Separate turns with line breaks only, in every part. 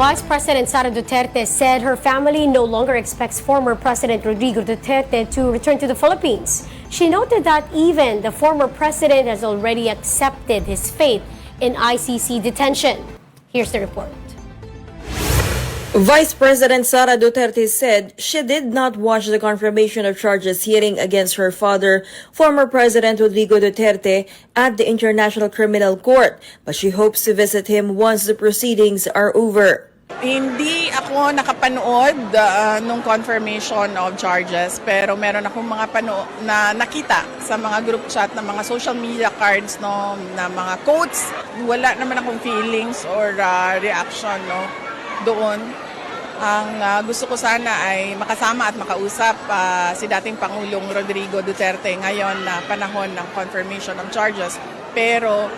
Vice President Sara Duterte said her family no longer expects former President Rodrigo Duterte to return to the Philippines. She noted that even the former president has already accepted his fate in ICC detention. Here's the report.
Vice President Sara Duterte said she did not watch the confirmation of charges hearing against her father, former President Rodrigo Duterte, at the International Criminal Court, but she hopes to visit him once the proceedings are over.
Hindi ako nakapanood nung confirmation of charges, pero meron akong mga na nakita sa mga group chat ng mga social media cards, no, na mga quotes. Wala naman akong feelings or reaction, no, doon. Ang gusto ko sana ay makasama at makausap si dating Pangulong Rodrigo Duterte ngayon na panahon ng confirmation of charges. Pero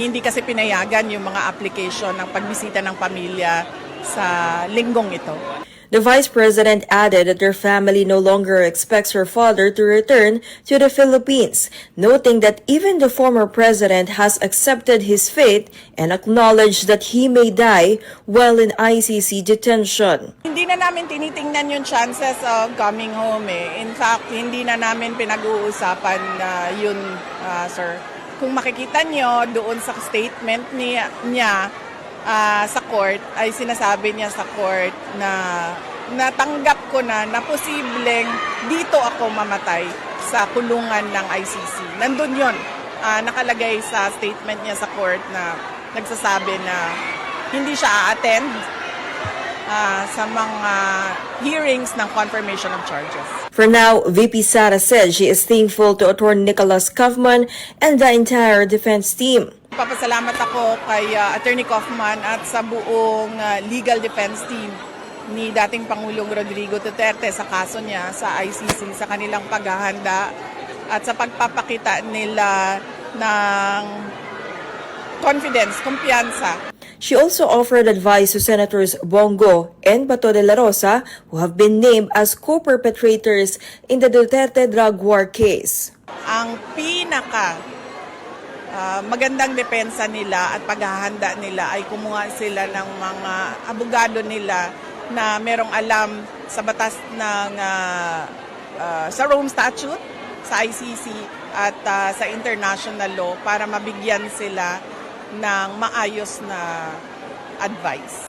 hindi kasi pinayagan yung mga application ng pagbisita ng pamilya sa linggong ito.
The Vice President added that her family no longer expects her father to return to the Philippines, noting that even the former president has accepted his fate and acknowledged that he may die while in ICC detention.
Hindi na namin tinitingnan yung chances of coming home. In fact, hindi na namin pinag-uusapan yun, sir. Kung makikita nyo doon sa statement niya sa court, ay sinasabi niya sa court na natanggap ko na posibleng dito ako mamatay sa kulungan ng ICC. Nandun yun. Nakalagay sa statement niya sa court na nagsasabi na hindi siya a-attend sa mga hearings ng confirmation of charges.
For now, VP Sara said she is thankful to Attorney Nicholas Kaufman and the entire defense team.
Papasalamat ako kay Attorney Kaufman at sa buong legal defense team ni dating Pangulong Rodrigo Duterte sa kaso niya sa ICC, sa kanilang paghahanda at sa pagpapakita nila ng confidence, kumpiyansa.
She also offered advice to Senators Bongo and Bato de la Rosa, who have been named as co-perpetrators in the Duterte drug war case.
Ang magandang depensa nila at paghahanda nila ay kumuha sila ng mga abogado nila na merong alam sa batas ng sa Rome Statute, sa ICC at sa international law para mabigyan sila ng maayos na advice.